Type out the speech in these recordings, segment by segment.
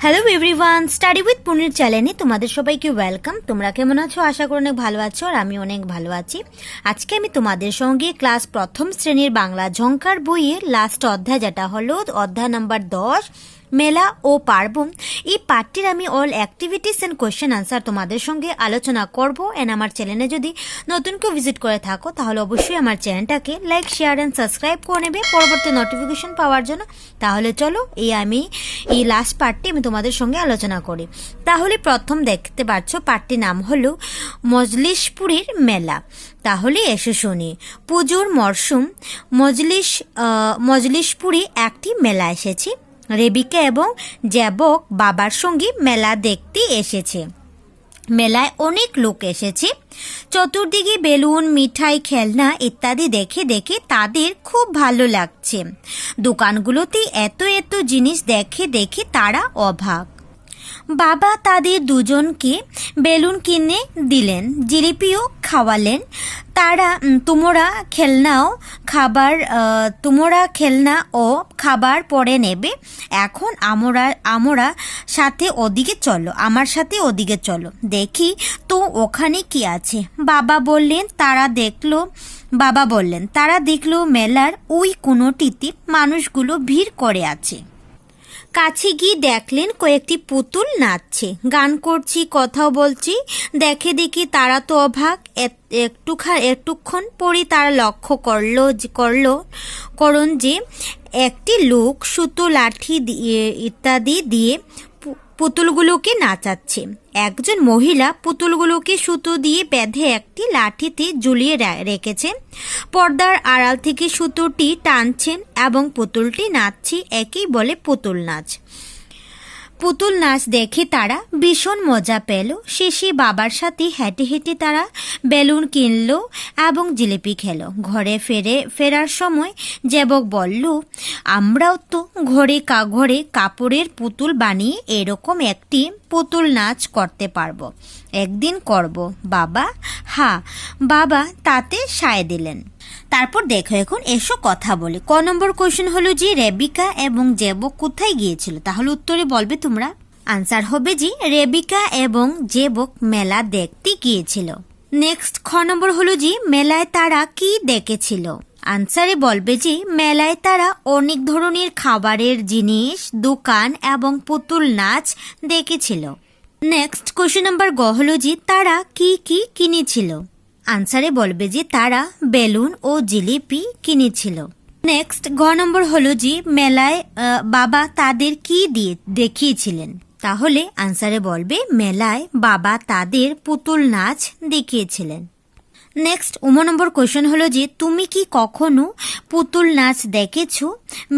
Hello everyone, study with পুনির চ্যানেলে তোমাদের সবাইকে ওয়েলকাম। তোমরা কেমন আছো? আশা করি অনেক ভালো আছো, আর আমি অনেক ভালো আছি। আজকে আমি তোমাদের সঙ্গে ক্লাস প্রথম শ্রেণীর বাংলা ঝংকার বইয়ের লাস্ট অধ্যায়, যেটা হলো অধ্যায় নাম্বার 10, মেলা ও পার্বণ, এই পার্টটির আমি all activities and question answer তোমাদের সঙ্গে আলোচনা করব। অ্যান্ড আমার চ্যানেলে যদি নতুন কেউ ভিজিট করে থাকো তাহলে অবশ্যই আমার চ্যানেলটাকে লাইক, শেয়ার অ্যান্ড সাবস্ক্রাইব করে নেবে পরবর্তী নোটিফিকেশন পাওয়ার জন্য। তাহলে চলো এই লাস্ট পার্টটি আমি তোমাদের সঙ্গে আলোচনা করি। তাহলে প্রথম দেখতে পাচ্ছ পার্টটির নাম হলো মজলিশপুরের মেলা। তাহলে এসে শুনি। পুজোর মরশুম, মজলিশপুরে একটি মেলা এসেছে। রেবিকা এবং জ্যাবক বাবার সঙ্গে মেলা দেখতে এসেছে। মেলায় অনেক লোক এসেছে। চতুর্দিকে বেলুন, মিঠাই, খেলনা ইত্যাদি দেখে দেখে তাদের খুব ভালো লাগছে। দোকানগুলোতে এত এত জিনিস দেখে দেখে তারা অবাক। বাবা তাদের দুজনকে বেলুন কিনে দিলেন, জিলিপিও খাওয়ালেন। তোমরা খেলনা ও খাবার পরে নেবে। এখন আমরা আমার সাথে ওদিকে চলো, দেখি তো ওখানে কি আছে। বাবা বললেন তারা দেখলো মেলার ওই কোনোটিতে মানুষগুলো ভিড় করে আছে। কাছে গিয়ে দেখলেন কয়েকটি পুতুল নাচছে, গান করছি, কথাও বলছি। দেখে দেখি তারা তো অবাক। একটুক্ষণ পরই তারা লক্ষ্য করুন যে একটি লোক সুতো, লাঠি ইত্যাদি দিয়ে পুতুলগুলোকে নাচাচ্ছে। একজন মহিলা পুতুলগুলোকে সুতো দিয়ে বেঁধে একটি লাঠিতে ঝুলিয়ে রেখেছেন। পর্দার আড়াল থেকে সুতোটি টানছেন এবং পুতুলটি নাচছে। একেই বলে পুতুল নাচ। পুতুল নাচ দেখে তারা ভীষণ মজা পেল। শেষে বাবার সাথে হেঁটে হেঁটে তারা বেলুন কিনলো এবং জিলিপি খেলো। ঘরে ফেরার সময় জেবক বলল, আমরাও তো ঘরে কাপড়ের পুতুল বানিয়ে এরকম একটি পুতুল নাচ করতে পারবো। একদিন করব বাবা। হ্যাঁ, বাবা তাতে সায় দিলেন। তারপর দেখো, এখন এসো কথা বলি। ক নম্বর কোয়েশ্চেন হলো যে রেবিকা এবং জেবক কোথায় গিয়েছিল? তাহলে উত্তরে বলবে তোমরা। আনসার হবে যে রেবিকা এবং জেবক মেলা দেখতে গিয়েছিল। নেক্সট খ নম্বর হলো যে মেলায় তারা কি দেখেছিল? আনসারে বলবে যে মেলায় তারা অনেক ধরনের খাবারের জিনিস, দোকান এবং পুতুল নাচ দেখেছিল। নেক্সট কোয়েশ্চেন নাম্বার গ হলো যে তারা কি কি কিনেছিল? আনসারে বলবে যে তারা বেলুন ও জিলিপি কিনেছিল। নেক্সট ঘ নম্বর হলো যে মেলায় বাবা তাদের কি দিয়ে দেখিয়েছিলেন? তাহলে আনসারে বলবে মেলায় বাবা তাদের পুতুল নাচ দেখিয়েছিলেন। নেক্সট নম্বর কোয়েশ্চেন হলো যে তুমি কি কখনো পুতুল নাচ দেখেছো?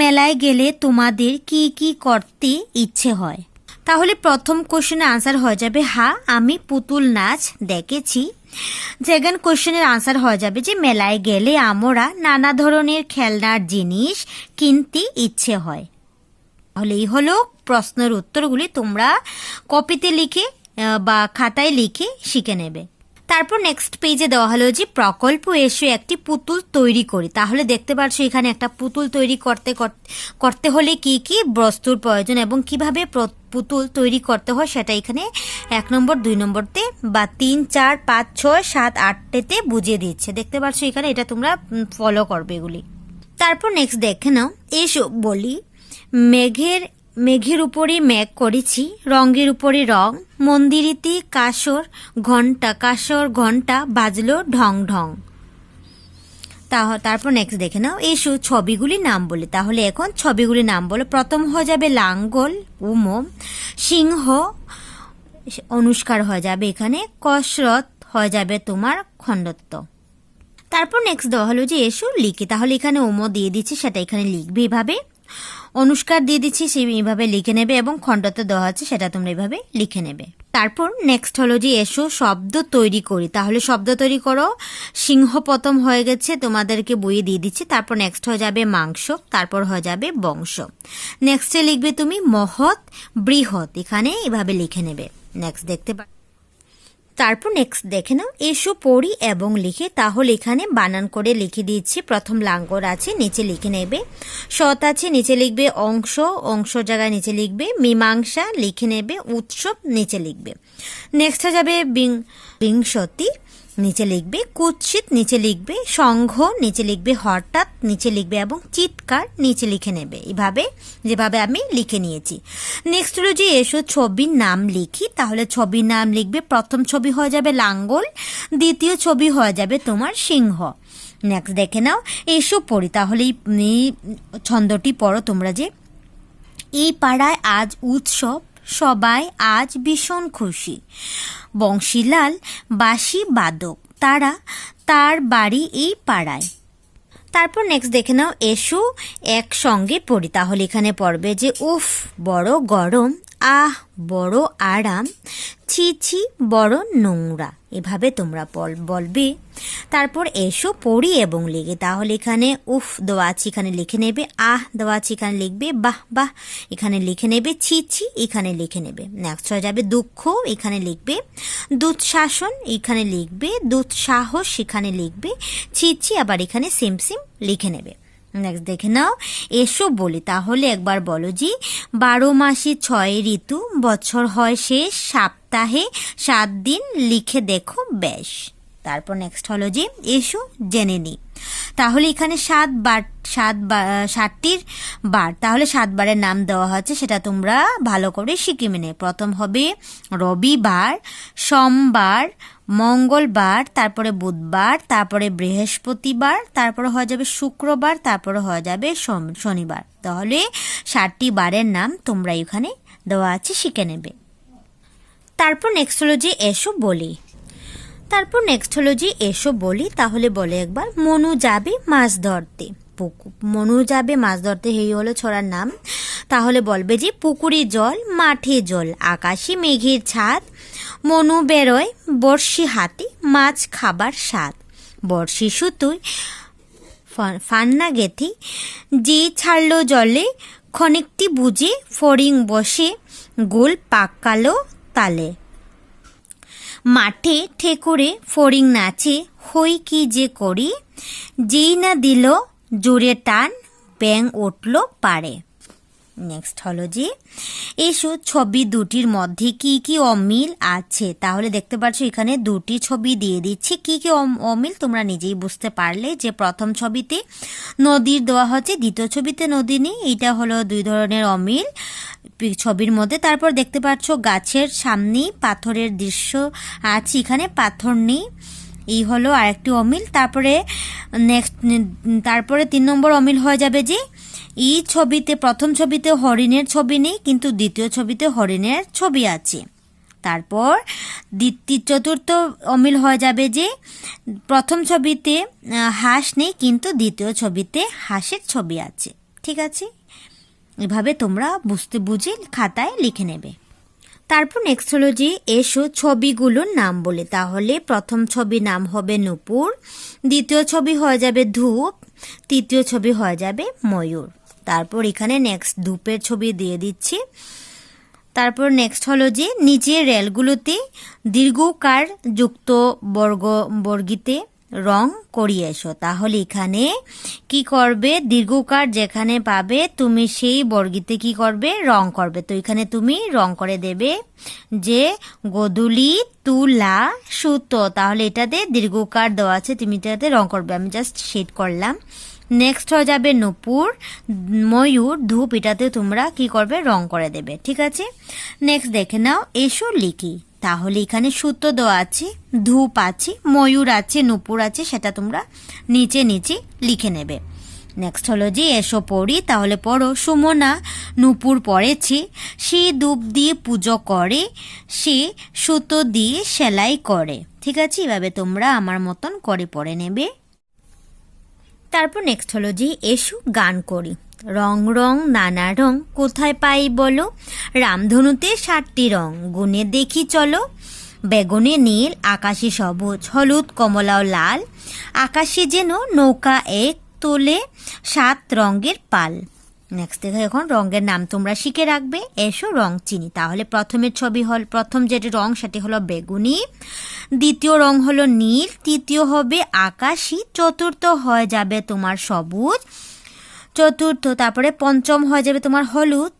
মেলায় গেলে তোমাদের কি কি করতে ইচ্ছে হয়? তাহলে প্রথম কোয়েশ্চেনের আনসার হয়ে যাবে হ্যাঁ, আমি পুতুল নাচ দেখেছি। সেকেন্ড কোয়েশ্চেনের আনসার হয়ে যাবে যে মেলায় গেলে আমরা নানা ধরনের খেলনার জিনিস কিনতে ইচ্ছে হয়। তাহলে এই হলো প্রশ্নের উত্তরগুলি। তোমরা কপিতে লিখে বা খাতায় লিখে শিখে নেবে। তারপর নেক্সট পেজে দেওয়া হলো যে প্রকল্প এসে একটি পুতুল তৈরি করি। তাহলে দেখতে পাচ্ছ এখানে একটা পুতুল তৈরি করতে হলে কি কি বস্তুর প্রয়োজন এবং কিভাবে পুতুল তৈরি করতে হয় সেটা এখানে 1 নম্বর 2 নম্বরতে বা 3, 4, 5, 6, 7, 8তে বুঝিয়ে দিচ্ছে। দেখতে পাচ্ছ এখানে, এটা তোমরা ফলো করবে এগুলি। তারপর নেক্সট দেখে নাও। এসো বলি, মেঘের উপরে মেঘ করেছি, রঙের উপরে রং, মন্দিরেতে কাসর ঘন্টা বাজলো ঢং ঢং। তারপর নেক্সট দেখে নাও। এসো ছবিগুলির নাম বলি। তাহলে এখন ছবিগুলির নাম বলো। প্রথম হয়ে যাবে লাঙ্গল, উমো, সিংহ, অনুষ্কার হয়ে যাবে এখানে, কসরত হয়ে যাবে তোমার খণ্ডত্ব। তারপর নেক্সট দেওয়া হলো যে এসো লিখি। তাহলে এখানে উমো দিয়ে দিচ্ছি, সেটা এখানে লিখবে এভাবে। অনুষ্কার দিয়ে দিচ্ছি, সেই এইভাবে লিখে নেবে, এবং খণ্ডত্ব দেওয়া আছে সেটা তোমরা এইভাবে লিখে নেবে। তারপর নেক্সট হলো যে এসো শব্দ তৈরি করি। তাহলে শব্দ তৈরি করো। সিংহ প্রথম হয়ে গেছে, তোমাদেরকে বইয়ে দিয়ে দিচ্ছি। তারপর নেক্সট হয়ে যাবে মাংস, তারপর হয়ে যাবে বংশ। নেক্সটে লিখবে তুমি মহৎ, বৃহৎ, এখানে এভাবে লিখে নেবে। নেক্সট দেখতে পারো। তারপর নেক্সট দেখে নাও, এসো পড়ি এবং লিখে। তাহলে এখানে বানান করে লিখে দিচ্ছি। প্রথম লাঙ্গল আছে, নিচে লিখে নেবে। সৎ আছে, নিচে লিখবে অংশ, অংশ জায়গায় নিচে লিখবে মীমাংসা, লিখে নেবে উৎসব, নিচে লিখবে। নেক্সট হয়ে যাবে বিংশতি, নিচে লিখবে কুৎসিত, নিচে লিখবে সংঘ, নিচে লিখবে হঠাৎ, নিচে লিখবে এবং চিৎকার, নিচে লিখে নেবে। এভাবে যেভাবে আমি লিখে নিয়েছি। নেক্সট হলো যে এসো ছবির নাম লিখি। তাহলে ছবির নাম লিখবে। প্রথম ছবি হয়ে যাবে লাঙ্গল, দ্বিতীয় ছবি হয়ে যাবে তোমার সিংহ। নেক্সট দেখে নাও, এসো পড়ি। তাহলে এই ছন্দটি পড়ো তোমরা যে, এই পাড়ায় আজ উৎসব, সবাই আজ ভীষণ খুশি। বংশীলাল বাঁশি বাদক, তারা তার বাড়ি এই পাড়ায়। তারপর নেক্সট দেখে নাও, এসো একসঙ্গে পড়ি। তাহলে এখানে পড়বে যে, উফ বড় গরম, আহ বড় আরাম, ছি ছি বড় নোংরা। এভাবে তোমরা বলবে। তারপর এসো পড়ি এবং লিখে। তাহলে এখানে উফ দেওয়া আছে, এখানে লিখে নেবে। আহ দেওয়া আছে, এখানে লিখবে। বাহ বাহ এখানে লিখে নেবে। ছি ছি এখানে লিখে নেবে। নেক্সট হয়ে যাবে দুঃখ, এখানে লিখবে। দুঃশাসন এখানে লিখবে। দুঃসাহস এখানে লিখবে। ছি ছি আবার এখানে সেম সেম লিখে নেবে। নেক্সট দেখে নাও, এসো বলি। তাহলে একবার বলো যে, 12 মাসে 6 ঋতু, বছর হয় শেষ, সপ্তাহে 7 দিন, লিখে দেখো বেশ। তারপর নেক্সট হলো যে এসো জেনে নি। তাহলে এখানে 7টির বার, তাহলে 7 বারের নাম দেওয়া হচ্ছে, সেটা তোমরা ভালো করে শিখে মেনে। প্রথম হবে রবিবার, সোমবার, মঙ্গলবার, তারপরে বুধবার, তারপরে বৃহস্পতিবার, তারপরে হয়ে যাবে শুক্রবার, তারপরে হয়ে যাবে শনিবার। তাহলে 7টি বারের নাম তোমরা এখানে দেওয়া আছে, শিখে নেবে। তারপর নেক্সট হলো যে এসো বলি। তারপর নেক্সট হলো যে এসো বলি। তাহলে বলে একবার, মনু যাবে মাছ ধরতে। মনু যাবে মাছ ধরতে, এই হলো ছড়ার নাম। তাহলে বলবে যে, পুকুরে জল, মাঠে জল, আকাশে মেঘের ছাদ, মনু বেরোয় বড়শি হাতে, মাছ খাবার স্বাদ। বড়শি সুতোয় ফান্না গেথে, যে ছাড়লো জলে, ক্ষণিকটি বুঝে ফড়িং বসে, গোল পাকালো তালে। মাঠে ঠেকুরে ফড়িং নাচে, হই কি যে করি, যেই না দিল জোরে টান, ব্যাং উঠল পারে। নেক্সট হলো যে এসো ছবি দুটির মধ্যে কি কি অমিল আছে। তাহলে দেখতে পাচ্ছ এখানে দুটি ছবি দিয়ে দিচ্ছি। কি কি অমিল তোমরা নিজেই বুঝতে পারলে যে প্রথম ছবিতে নদীর দেওয়া হচ্ছে, দ্বিতীয় ছবিতে নদী নেই। এটা হলো 2 ধরনের অমিল ছবির মধ্যে। তারপর দেখতে পাচ্ছ গাছের সামনেই পাথরের দৃশ্য আছে, এখানে পাথর নেই, এই হলো আরেকটি অমিল। তারপরে নেক্সট, তারপরে 3 নম্বর অমিল হয়ে যাবে যে এই ছবিতে, প্রথম ছবিতে হরিণের ছবি নেই, কিন্তু দ্বিতীয় ছবিতে হরিণের ছবি আছে। তারপর চতুর্থ অমিল হয়ে যাবে যে প্রথম ছবিতে হাঁস নেই, কিন্তু দ্বিতীয় ছবিতে হাঁসের ছবি আছে। ঠিক আছে, এভাবে তোমরা বুঝে খাতায় লিখে নেবে। তারপর নেক্সট হলো যে এসো ছবিগুলোর নাম বলে। তাহলে প্রথম ছবির নাম হবে নূপুর, দ্বিতীয় ছবি হয়ে যাবে ধূপ, তৃতীয় ছবি হয়ে যাবে ময়ূর। তারপর এখানে নেক্সট ধূপের ছবি দিয়ে দিচ্ছি। তারপর নেক্সট হলো যে নিচের রেলগুলোতে দীর্ঘকার যুক্ত বর্গিতে রং করিয়ে এসো। তাহলে এখানে কি করবে, দীর্ঘকার যেখানে পাবে তুমি সেই বর্গিতে কি করবে, রং করবে। তো এখানে তুমি রং করে দেবে যে গোধূলি তুলা সুতো। তাহলে এটাতে দীর্ঘকার দেওয়া আছে, তুমি এটাতে রং করবে। আমি জাস্ট শেড করলাম। নেক্সট হয়ে যাবে নূপুর, ময়ূর, ধূপ, এটাতে তোমরা কি করবে, রং করে দেবে। ঠিক আছে, নেক্সট দেখে নাও এসো লিখি। তাহলে এখানে সুতো দেওয়া আছে, ধূপ আছে, ময়ূর আছে, নূপুর আছে, সেটা তোমরা নিচে নিচে লিখে নেবে। নেক্সট হলো যে এসো পড়ি। তাহলে পড়ো, সুমনা নূপুর পড়েছে, সে ধূপ দিয়ে পুজো করে, সে সুতো দিয়ে সেলাই করে। ঠিক আছে, এভাবে তোমরা আমার মতন করে পড়ে নেবে। তারপর নেক্সট হলো যে এসো গান করি। রং রং নানা রং কোথায় পাই বলো, রামধনুতে 7টি রং গুনে দেখি চলো। বেগুনে নীল, আকাশে সবুজ, হলুদ কমলা ও লাল, আকাশে যেন নৌকা এক তোলে 7 রঙের পাল। নেক্সট দেখো এখন রঙের নাম তোমরা শিখে রাখবে। এসো রং চিনি। তাহলে প্রথম যেটি রং সেটি হলো বেগুনি, দ্বিতীয় রং হলো নীল, তৃতীয় হবে আকাশী, চতুর্থ হয়ে যাবে তোমার সবুজ, তারপরে পঞ্চম হয়ে যাবে তোমার হলুদ,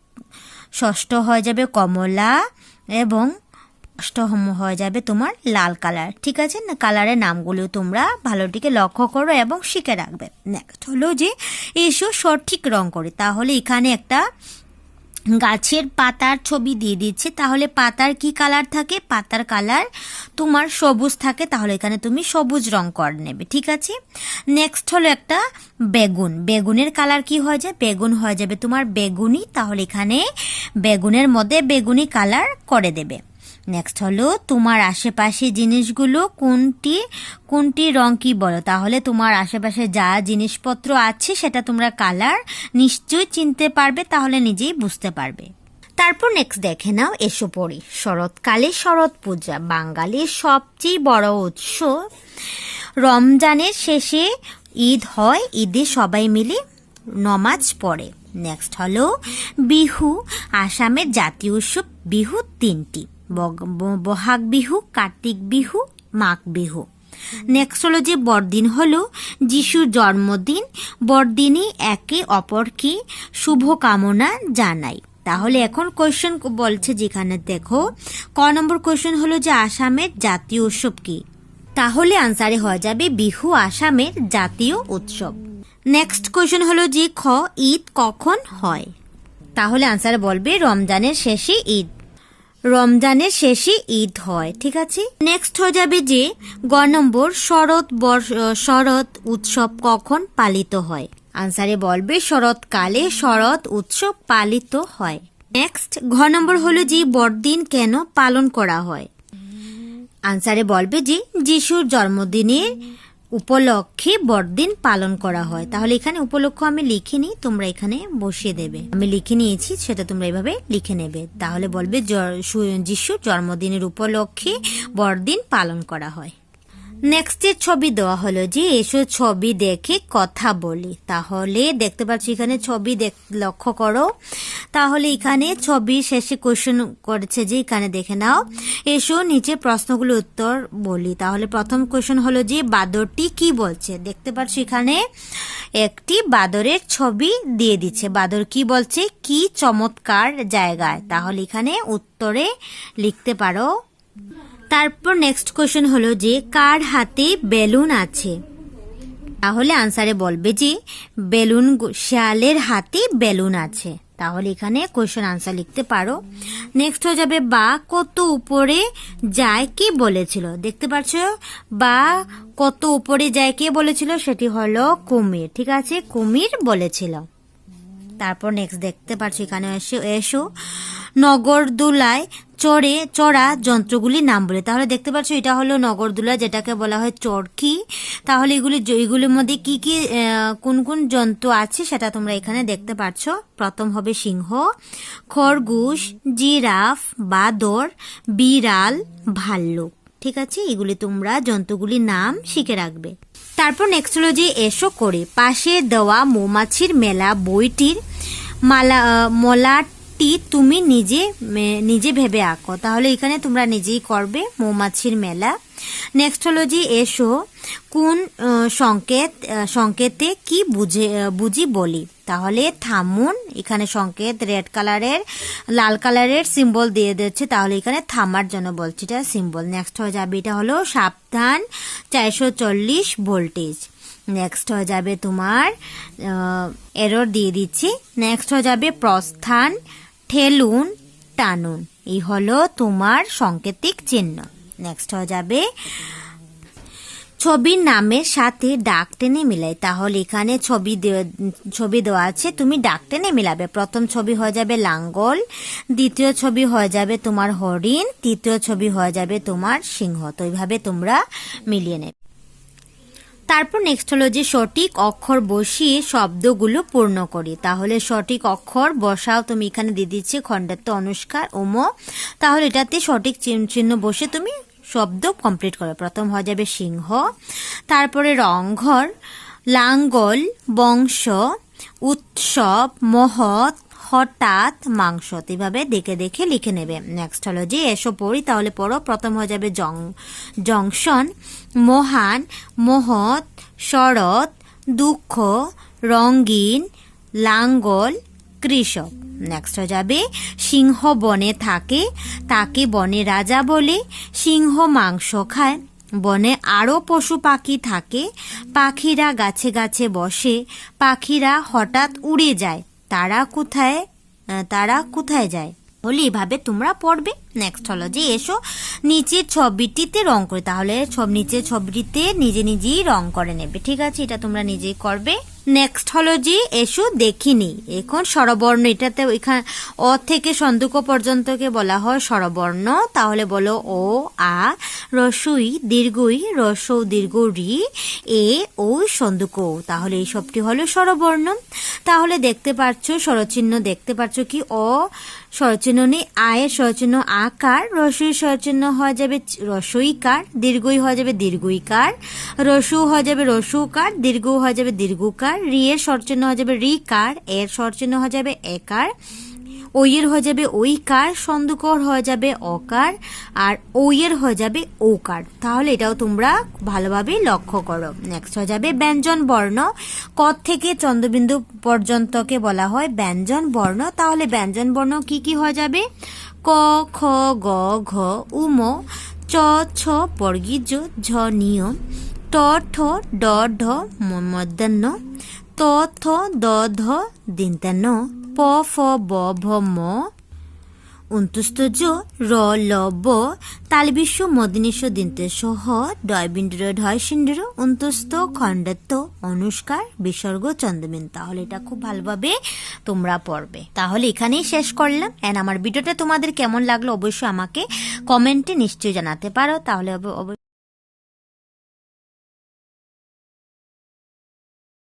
ষষ্ঠ হয়ে যাবে কমলা এবং অষ্টম হয়ে যাবে তোমার লাল কালার। ঠিক আছে না? কালারের নামগুলো তোমরা ভালোটিকে লক্ষ্য করো এবং শিখে রাখবে। নেক্সট হলো যে এসো সঠিক রং করি। তাহলে এখানে একটা গাছের পাতার ছবি দিয়ে দিচ্ছে। তাহলে পাতার কি কালার থাকে? পাতার কালার তোমার সবুজ থাকে। তাহলে এখানে তুমি সবুজ রং করে নেবে। ঠিক আছে। নেক্সট হলো একটা বেগুনের কালার কি হয়ে যায়? বেগুন হয়ে যাবে তোমার বেগুনি। তাহলে এখানে বেগুনের মধ্যে বেগুনি কালার করে দেবে। নেক্সট হলো তোমার আশেপাশে জিনিসগুলো কোনটি রং কি বলো? তাহলে তোমার আশেপাশে যা জিনিসপত্র আছে সেটা তোমরা কালার নিশ্চয়ই চিনতে পারবে, তাহলে নিজেই বুঝতে পারবে। তারপর নেক্সট দেখে নাও, এসো পড়ি। শরৎকালে শরৎ পূজা বাঙালির সবচেয়ে বড় উৎসব। রমজানের শেষে ঈদ হয়, ঈদে সবাই মিলে নমাজ পড়ে। নেক্সট হলো বিহু, আসামের জাতীয় উৎসব। বিহু তিনটি, বহাগ বিহু, কার্তিক বিহু, মাঘ বিহু। নেক্সট হলো যে বড়দিন হলো যিশুর জন্মদিন। বড়দিনে একে অপরকে শুভকামনা জানাই। তাহলে এখন কোয়েশ্চেন বলছে যেখানে দেখো ক নম্বর কোয়েশ্চেন হলো যে আসামের জাতীয় উৎসব কি? তাহলে আনসারে হয়ে যাবে বিহু আসামের জাতীয় উৎসব। নেক্সট কোয়েশ্চেন হলো যে খ ঈদ কখন হয়? তাহলে আনসারে বলবে রমজানের শেষে ঈদ হয়। ঠিক আছে। নেক্সট হয়ে যাবে যে গ নম্বর শরৎ উৎসব কখন পালিত হয়? আনসারে বলবে শরৎকালে শরৎ উৎসব পালিত হয়। নেক্সট ঘ নম্বর হলো যে বড়দিন কেন পালন করা হয়? আনসারে বলবে যে যিশুর জন্মদিনের উপলক্ষে বড়দিন পালন করা হয়। তাহলে এখানে উপলক্ষ আমি লিখিনি, তোমরা এখানে বসিয়ে দেবে। আমি লিখে নিয়েছি, সেটা তোমরা এভাবে লিখে নেবে। তাহলে বলবে যিশুর জন্মদিনের উপলক্ষে বড়দিন পালন করা হয়। নেক্সটের ছবি দেওয়া হলো যে এসো ছবি দেখে কথা বলি। তাহলে দেখতে পাচ্ছি এখানে ছবি লক্ষ্য করো। তাহলে এখানে ছবি শেষে কোশ্চেন করেছে যে এখানে দেখে নাও, এসো নিচে প্রশ্নগুলো উত্তর বলি। তাহলে প্রথম কোশ্চেন হলো যে বাদরটি কি বলছে? দেখতে পাচ্ছি এখানে একটি বাদরের ছবি দিয়ে দিচ্ছে। বাদর কি বলছে? কি চমৎকার জায়গায়। তাহলে এখানে উত্তরে লিখতে পারো। তারপর নেক্সট কোয়েশ্চেন হলো যে কার হাতে বেলুন আছে? তাহলে আনসারে বলবে যে শিয়ালের হাতে বেলুন আছে। তাহলে এখানে কোয়েশ্চেন আনসার লিখতে পারো। নেক্সট হয়ে যাবে বা কত উপরে যায় কে বলেছিল? দেখতে পাচ্ছ বা কত উপরে যায় কে বলেছিল? সেটি হলো কুমির। ঠিক আছে, কুমির বলেছিল। তারপর নেক্সট দেখতে পাচ্ছ এখানে এসো নগরদোলায় চড়া যন্ত্রগুলির নাম বলে। তাহলে দেখতে পাচ্ছ এটা হলো নগরদোলা, যেটাকে বলা হয় চরকি। তাহলে এগুলির মধ্যে কি কি কোন কোন জন্তু আছে সেটা তোমরা এখানে দেখতে পাচ্ছ। প্রথম হবে সিংহ, খরগোশ, জিরাফ, বাদর, বিড়াল, ভাল্লুক। ঠিক আছে, এগুলি তোমরা জন্তুগুলির নাম শিখে রাখবে। তারপর নেক্সট হলো যে এসো করে পাশে দেওয়া মৌমাছির মেলা বইটির মলাটি তুমি নিজে ভেবে আঁকো। তাহলে এখানে তোমরা নিজেই করবে মৌমাছির মেলা। নেক্সট হলো যে এসো কোন সংকেতে কি বুঝি বলি। তাহলে থামুন, এখানে সংকেত রেড কালারের লাল কালারের সিম্বল দিয়ে দিচ্ছে। তাহলে এখানে থামার জন্য বলছি, এটা সিম্বল। নেক্সট হয়ে যাবে এটা হলো সাবধান 440 ভোল্টেজ। নেক্সট হয়ে যাবে তোমার এরর দিয়ে দিচ্ছি। নেক্সট হয়ে যাবে প্রস্থান, ঠেলুন, টানুন। এই হলো তোমার সংকেতিক চিহ্ন। নেক্সট হয়ে যাবে ছবির নামের সাথে ডাক টেনে মিলাই। তাহলে এখানে ছবি দেওয়া আছে, তুমি ডাক টেনে মিলাবে। প্রথম ছবি হয়ে যাবে লাঙ্গল, দ্বিতীয় ছবি হয়ে যাবে তোমার হরিণ, তৃতীয় ছবি হয়ে যাবে তোমার সিংহ। তো এইভাবে তোমরা মিলিয়ে নেবে। তারপর নেক্সট হলো যে সঠিক অক্ষর বসিয়ে শব্দগুলো পূর্ণ করি। তাহলে সঠিক অক্ষর বসাও, তুমি এখানে দিয়ে দিচ্ছি খণ্ডাত্ব, অনুষ্কার, ওম। তাহলে এটাতে সঠিক চিহ্ন বসে তুমি শব্দ কমপ্লিট করো। প্রথম হয়ে যাবে সিংহ, তারপরে রংঘর, লাঙ্গল, বংশ, উৎসব, মহৎ, হঠাৎ, মাংস। এভাবে দেখে দেখে লিখে নেবে। নেক্সট হলো যে এসো পড়ি, তাহলে পড়ো। প্রথম হয়ে যাবে জংশন, মহান, মহৎ, শরৎ, দুঃখ, রঙিন, লাঙ্গল, কৃষক। নেক্সট হয়ে যাবে সিংহ বনে থাকে, তাকে বনে রাজা বলে। সিংহ মাংস খায়, বনে আরও পশু পাখি থাকে। পাখিরা গাছে গাছে বসে, পাখিরা হঠাৎ উড়ে যায়। তারা কোথায় যায়? বলি এভাবে তোমরা পড়বে। নেক্সট হলো যে এসো নিচের ছবিটিতে রং করে, তাহলে নিচের ছবিটিতে নিজে নিজেই রং করে নেবে। ঠিক আছে, এটা তোমরা নিজেই করবে। নেক্সট হলো যে এসো দেখিনি। এখন স্বরবর্ণ, এটাতে এখানে অ থেকে সন্দুক পর্যন্তকে বলা হয় স্বরবর্ণ। তাহলে বলো ও, আ, রসুই, দীর্ঘই, রসৌ, দীর্ঘ, রি, এ, ও, সন্দুক ও। তাহলে এই সবটি হলো স্বরবর্ণ। তাহলে দেখতে পাচ্ছ স্বরচিহ্ন, দেখতে পাচ্ছ কি অ স্বরচিহ্ন নেই, আয়ের স্বরচিহ্ন আকার, রসুই স্বরচিহ্ন হয়ে যাবে রসইকার, দীর্ঘই হয়ে যাবে দীর্ঘইকার, রসু হয়ে যাবে রসুকার, দীর্ঘ হয়ে যাবে দীর্ঘকার, রি এর স্বরচিহ্ন হয়ে যাবে রিকার, এর স্বরচিহ্ন হয়ে যাবে একার, ওইয়ের হয়ে যাবে ওইকার, সন্দুকর হয়ে যাবে অকার, আর ওইয়ের হয়ে যাবে ওকার। তাহলে এটাও তোমরা ভালোভাবে লক্ষ্য করো। নেক্সট হয়ে যাবে ব্যঞ্জন বর্ণ। ক থেকে চন্দ্রবিন্দু পর্যন্তকে বলা হয় ব্যঞ্জন বর্ণ। তাহলে ব্যঞ্জন বর্ণ কি কি হয়ে যাবে? ক, খ, গ, ঘ, উম, চ, ছ, বর্গীজ, ঝ, নিয়ম, ট, ঠ, ড, ঢ, মধ্যাহ্ন, ত, থ, দ, ধ, দিন্তান্ন, প, ফ, ব, ভ, ম, অন্তুস্তজ, র, ল, ব, তালবিশ্ব, মদিনিস্ব, দিন্তেশ, হ, ডয়বিন্দুর, ঢয় সিন্দুর, অন্তুস্ত, খণ্ডত্ব, অনুষ্কার, বিসর্গ, চন্দ্রবিন্দু। তাহলে এটা খুব ভালোভাবে তোমরা পড়বে। তাহলে এখানেই শেষ করলাম। এন্ড আমার ভিডিওটা তোমাদের কেমন লাগলো অবশ্যই আমাকে কমেন্টে নিশ্চয়ই জানাতে পারো। তাহলে